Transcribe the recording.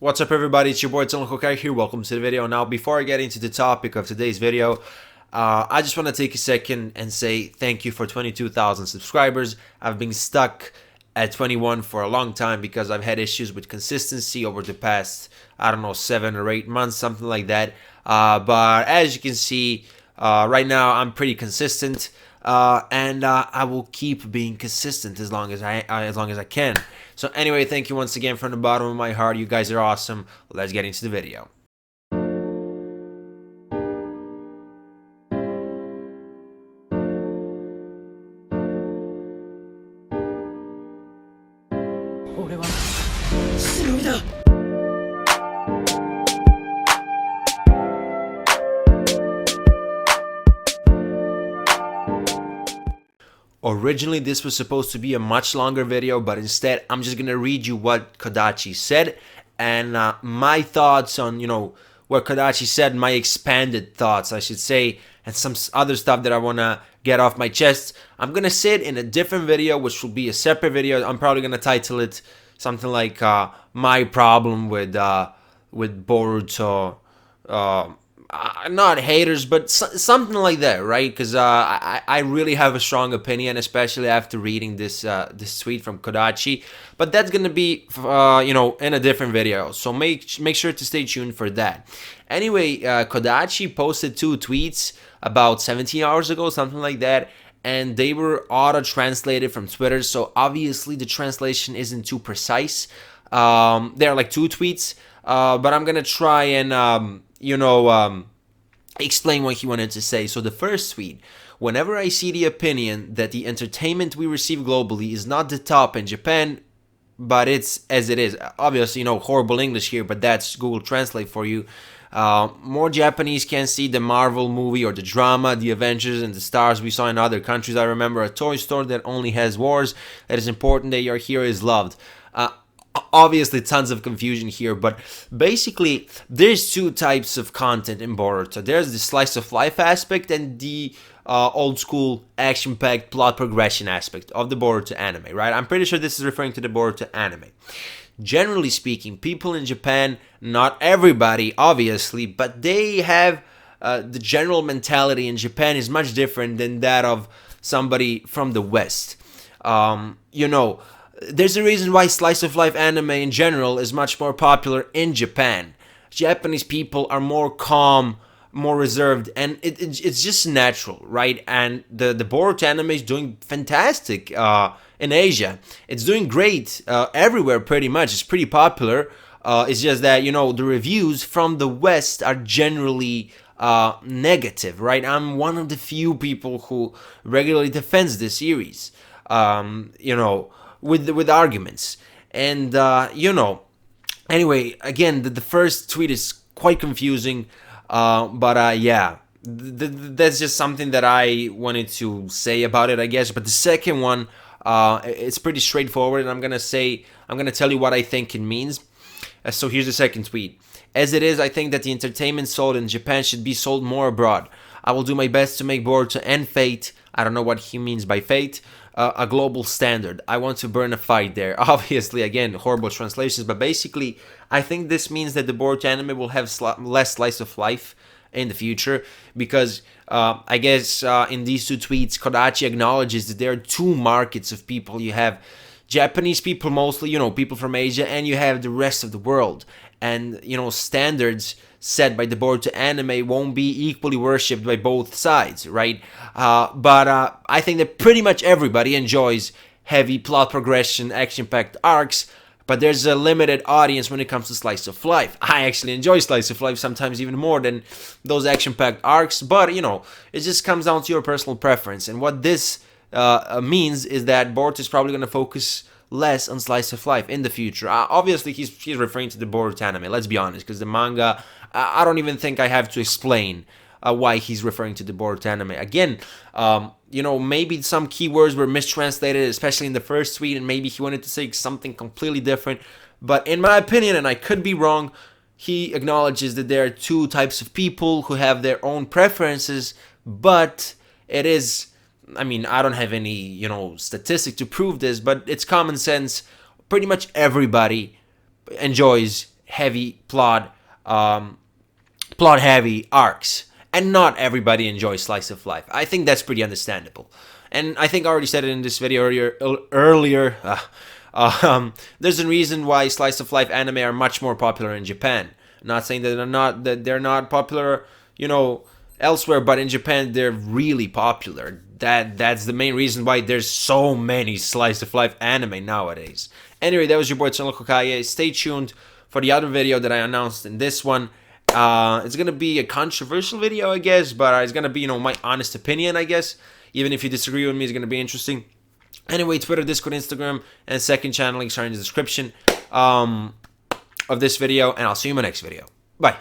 What's up, everybody? It's your boy Hokage here. Welcome to the video. Now, before I get into the topic of today's video, I just want to take a second and say thank you for 22,000 subscribers. I've been stuck at 21 for a long time because I've had issues with consistency over the past, I don't know, 7 or 8 months, something like that. But as you can see, right now I'm pretty consistent, and I will keep being consistent as long as I can. So anyway, thank you once again from the bottom of my heart. You guys are awesome. Let's get into the video. Originally, this was supposed to be a much longer video, but instead, I'm just gonna read you what Kodachi said and my thoughts on, what Kodachi said, my expanded thoughts, I should say, and some other stuff that I wanna get off my chest. I'm gonna say it in a different video, which will be a separate video. I'm probably gonna title it something like "My Problem with Boruto." Not haters, but something like that, right? Because I really have a strong opinion, especially after reading this tweet from Kodachi. But that's gonna be in a different video, so make sure to stay tuned for that. Anyway, Kodachi posted 2 tweets about 17 hours ago, something like that, and they were auto-translated from Twitter, so obviously the translation isn't too precise. They're like 2 tweets, but I'm gonna try and explain what he wanted to say. So the first tweet: whenever I see the opinion that the entertainment we receive globally is not the top in Japan, but it's as it is. Obviously, horrible English here, but that's Google Translate for you. More Japanese can see the Marvel movie or the drama, the Avengers and the stars we saw in other countries. I remember a toy store that only has wars. It is important that your hero is loved. Obviously, tons of confusion here, but basically, there's 2 types of content in Boruto. There's the slice of life aspect and the old school action-packed plot progression aspect of the Boruto anime, right? I'm pretty sure this is referring to the Boruto anime. Generally speaking, people in Japan, not everybody, obviously, but they have the general mentality in Japan is much different than that of somebody from the West. There's a reason why slice of life anime in general is much more popular in Japan. Japanese people are more calm, more reserved, and it's just natural, right? And the Boruto anime is doing fantastic in Asia. It's doing great everywhere pretty much. It's pretty popular. It's just that, the reviews from the West are generally negative, right? I'm one of the few people who regularly defends this series. With arguments, and anyway, again, the first tweet is quite confusing, but yeah, that's just something that I wanted to say about it, I guess. But the second one, it's pretty straightforward, and I'm gonna tell you what I think it means. So here's the second tweet: as it is, I think that the entertainment sold in Japan should be sold more abroad. I will do my best to make Boruto and Fate, I don't know what he means by Fate, a global standard. I want to burn a fight there. Obviously, again, horrible translations, but basically, I think this means that the Boruto anime will have less slice of life in the future, because I guess in these 2 tweets, Kodachi acknowledges that there are 2 markets of people. You have Japanese people mostly, people from Asia, and you have the rest of the world. And, standards set by the Boruto anime won't be equally worshipped by both sides, right? But I think that pretty much everybody enjoys heavy plot progression, action-packed arcs, but there's a limited audience when it comes to slice of life. I actually enjoy slice of life sometimes even more than those action-packed arcs, but, it just comes down to your personal preference. And what this means is that Boruto is probably going to focus less on slice of life in the future. Obviously, he's referring to the Boruto anime, let's be honest, because the manga, I don't even think I have to explain why he's referring to the Boruto anime. Again, maybe some keywords were mistranslated, especially in the first tweet, and maybe he wanted to say something completely different. But in my opinion, and I could be wrong, he acknowledges that there are 2 types of people who have their own preferences, but it is, I don't have any, statistic to prove this, but it's common sense. Pretty much everybody enjoys heavy plot heavy arcs, and not everybody enjoys slice of life. I think that's pretty understandable, and I think I already said it in this video earlier. There's a reason why slice of life anime are much more popular in Japan. I'm not saying that they're not popular, elsewhere, but in Japan they're really popular. That's the main reason why there's so many slice of life anime nowadays. Anyway, that was your boy Hokage. Stay tuned for the other video that I announced in this one. It's gonna be a controversial video, I guess, but it's gonna be, my honest opinion, I guess. Even if you disagree with me, it's gonna be interesting. Anyway, Twitter, Discord, Instagram, and second channel links are in the description of this video, and I'll see you in my next video. Bye.